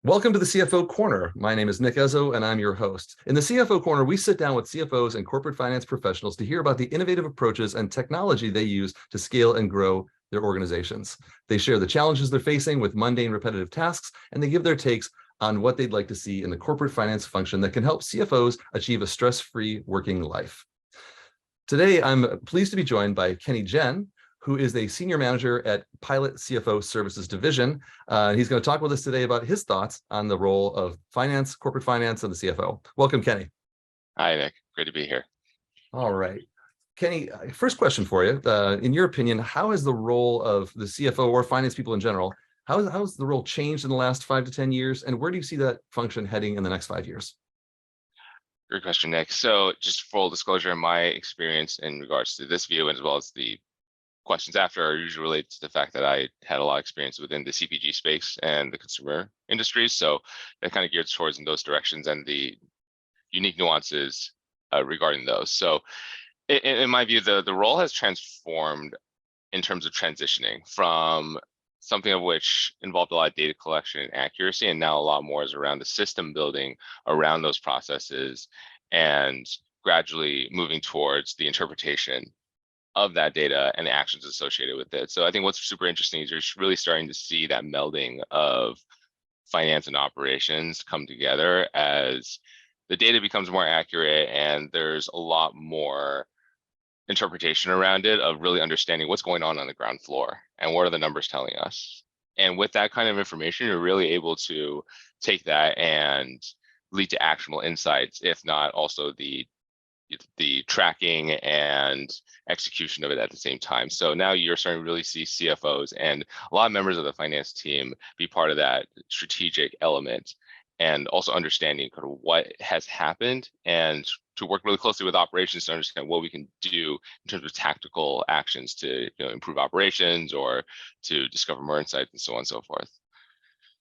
Welcome to the CFO Corner. My name is Nick Ezzo, and I'm your host. In the CFO Corner, we sit down with CFOs and corporate finance professionals to hear about the innovative approaches and technology they use to scale and grow their organizations. They share the challenges they're facing with mundane, repetitive tasks, and they give their takes on what they'd like to see in the corporate finance function that can help CFOs achieve a stress-free working life. Today, I'm pleased to be joined by Kenny Jen, who is a senior manager at Pilot CFO Services Division. He's going to talk with us today about his thoughts on the role of finance, corporate finance, and the CFO. Welcome, Kenny. Hi, Nick. Great to be here. All right. Kenny, first question for you. In your opinion, how has the role of the CFO or finance people in general, how has the role changed in the last 5 to 10 years? And where do you see that function heading in the next 5 years? Great question, Nick. So just full disclosure, my experience in regards to this view, as well as the questions after, are usually related to the fact that I had a lot of experience within the CPG space and the consumer industries. So that kind of geared towards in those directions and the unique nuances regarding those. So in my view, the role has transformed in terms of transitioning from something of which involved a lot of data collection and accuracy, and now a lot more is around the system building around those processes and gradually moving towards the interpretation of that data and the actions associated with it. So I think what's super interesting is you're really starting to see that melding of finance and operations come together as the data becomes more accurate and there's a lot more interpretation around it of really understanding what's going on the ground floor and what are the numbers telling us. And with that kind of information, you're really able to take that and lead to actionable insights, if not also the tracking and execution of it at the same time. So now you're starting to really see CFOs and a lot of members of the finance team be part of that strategic element and also understanding kind of what has happened and to work really closely with operations to understand what we can do in terms of tactical actions to improve operations or to discover more insights and so on and so forth.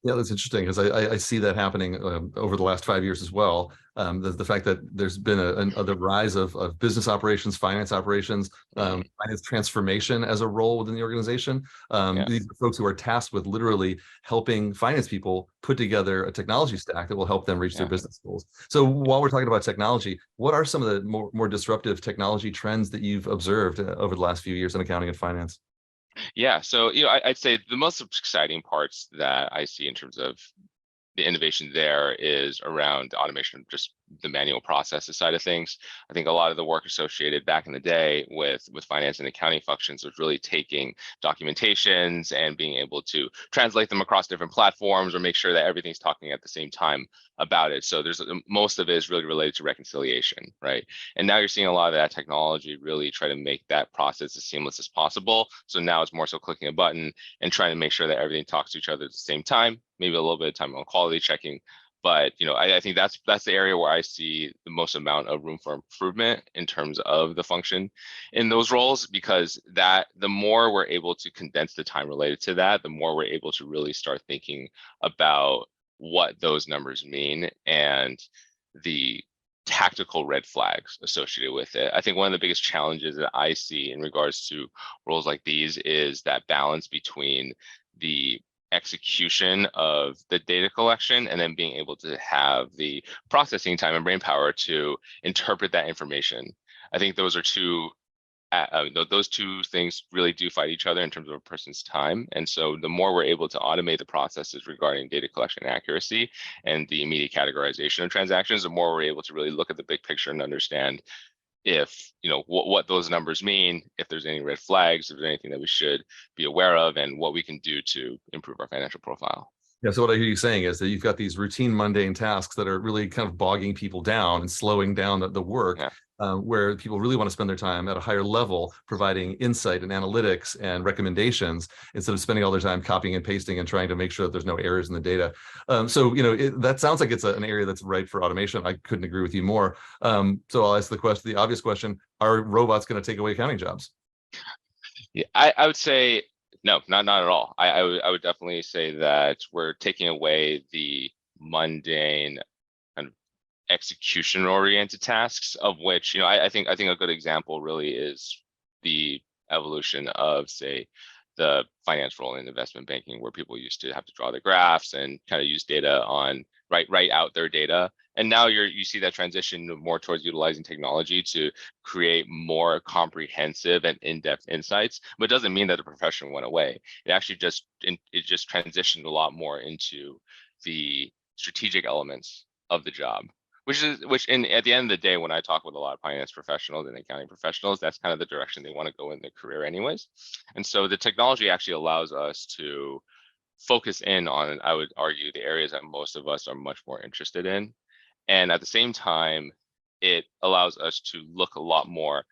Yeah, that's interesting because I see that happening over the last 5 years as well. The fact that there's been the rise of business operations, finance operations, finance transformation as a role within the organization. These are folks who are tasked with literally helping finance people put together a technology stack that will help them reach their business goals. So while we're talking about technology, what are some of the more disruptive technology trends that you've observed over the last few years in accounting and finance? Yeah, so I'd say the most exciting parts that I see in terms of the innovation there is around the automation of just the manual processes side of things. I think a lot of the work associated back in the day with finance and accounting functions was really taking documentations and being able to translate them across different platforms or make sure that everything's talking at the same time about it. So there's most of it is really related to reconciliation, right? And now you're seeing a lot of that technology really try to make that process as seamless as possible. So now it's more so clicking a button and trying to make sure that everything talks to each other at the same time, maybe a little bit of time on quality checking. But I think that's the area where I see the most amount of room for improvement in terms of the function in those roles, because that the more we're able to condense the time related to that, the more we're able to really start thinking about what those numbers mean and the tactical red flags associated with it. I think one of the biggest challenges that I see in regards to roles like these is that balance between the execution of the data collection and then being able to have the processing time and brain power to interpret that information. I think those two things really do fight each other in terms of a person's time. And so the more we're able to automate the processes regarding data collection accuracy and the immediate categorization of transactions, the more we're able to really look at the big picture and understand if what those numbers mean, if there's any red flags, if there's anything that we should be aware of, and what we can do to improve our financial profile. Yeah, so what I hear you saying is that you've got these routine, mundane tasks that are really kind of bogging people down and slowing down the work, where people really want to spend their time at a higher level, providing insight and analytics and recommendations instead of spending all their time copying and pasting and trying to make sure that there's no errors in the data. That sounds like it's an area that's ripe for automation. I couldn't agree with you more. So I'll ask the obvious question: are robots going to take away accounting jobs? Yeah, I would say no, not at all. I would definitely say that we're taking away the mundane kind of execution-oriented tasks, of which I think a good example really is the evolution of, say, the finance role in investment banking, where people used to have to draw the graphs and kind of use data on write out their data. And now you see that transition more towards utilizing technology to create more comprehensive and in-depth insights. But it doesn't mean that the profession went away. It actually just transitioned a lot more into the strategic elements of the job. Which at the end of the day, when I talk with a lot of finance professionals and accounting professionals, that's kind of the direction they want to go in their career anyways. And so the technology actually allows us to focus in on, I would argue, the areas that most of us are much more interested in. And at the same time, it allows us to look a lot more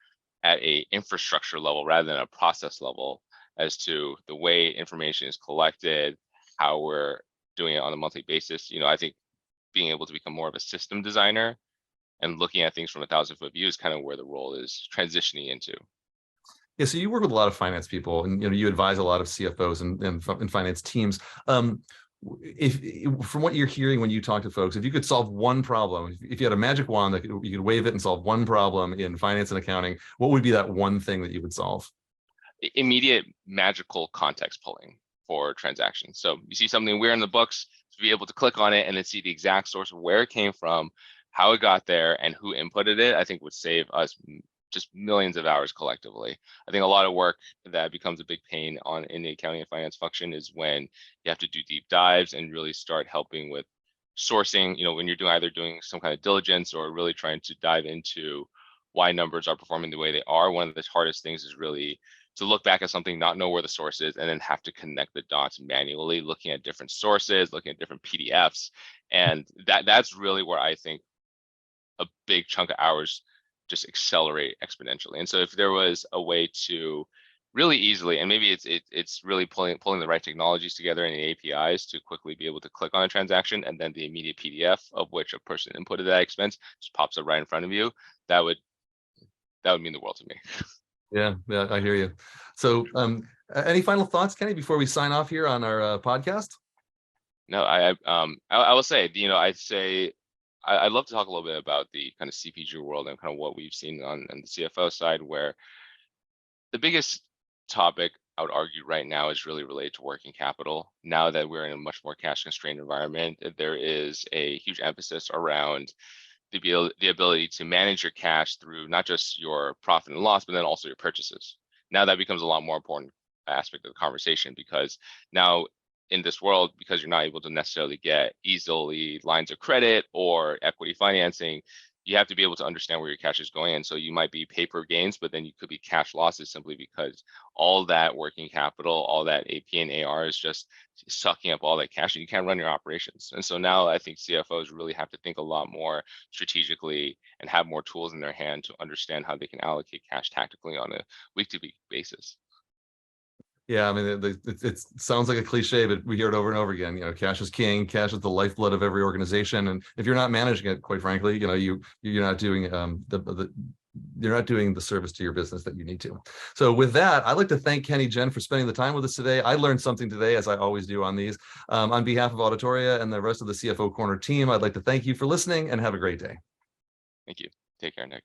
at a infrastructure level rather than a process level as to the way information is collected, how we're doing it on a monthly basis. I think being able to become more of a system designer and looking at things from a 1,000-foot view is kind of where the role is transitioning into. Yeah, so you work with a lot of finance people, and you advise a lot of CFOs and finance teams. If from what you're hearing when you talk to folks, if you could solve one problem, if you had a magic wand that you could wave it and solve one problem in finance and accounting, what would be that one thing that you would solve? Immediate magical context pulling for transactions. So you see something weird in the books, to be able to click on it and then see the exact source of where it came from, how it got there, and who inputted it, I think would save us just millions of hours collectively. I think a lot of work that becomes a big pain in the accounting and finance function is when you have to do deep dives and really start helping with sourcing, when you're either doing some kind of diligence or really trying to dive into why numbers are performing the way they are. One of the hardest things is really to look back at something, not know where the source is, and then have to connect the dots manually, looking at different sources, looking at different PDFs. And that's really where I think a big chunk of hours just accelerate exponentially. And so if there was a way to really easily, and maybe it's really pulling the right technologies together and the APIs to quickly be able to click on a transaction, and then the immediate PDF of which a person inputted that expense just pops up right in front of you, that would mean the world to me. Yeah, I hear you. So any final thoughts, Kenny, before we sign off here on our podcast? No, I will say, I'd love to talk a little bit about the kind of CPG world and kind of what we've seen on the CFO side, where the biggest topic I would argue right now is really related to working capital. Now that we're in a much more cash constrained environment, there is a huge emphasis around the ability to manage your cash through not just your profit and loss, but then also your purchases. Now that becomes a lot more important aspect of the conversation, because now in this world, because you're not able to necessarily get easily lines of credit or equity financing, you have to be able to understand where your cash is going. And so you might be paper gains, but then you could be cash losses simply because all that working capital, all that AP and AR is just sucking up all that cash, and you can't run your operations. And so now I think CFOs really have to think a lot more strategically and have more tools in their hand to understand how they can allocate cash tactically on a week-to-week basis. Yeah, I mean, it sounds like a cliche, but we hear it over and over again. Cash is king. Cash is the lifeblood of every organization, and if you're not managing it, quite frankly, you're not doing you're not doing the service to your business that you need to. So with that, I'd like to thank Kenny Jen for spending the time with us today. I learned something today, as I always do on these. On behalf of Auditoria and the rest of the CFO Corner team, I'd like to thank you for listening and have a great day. Thank you. Take care, Nick.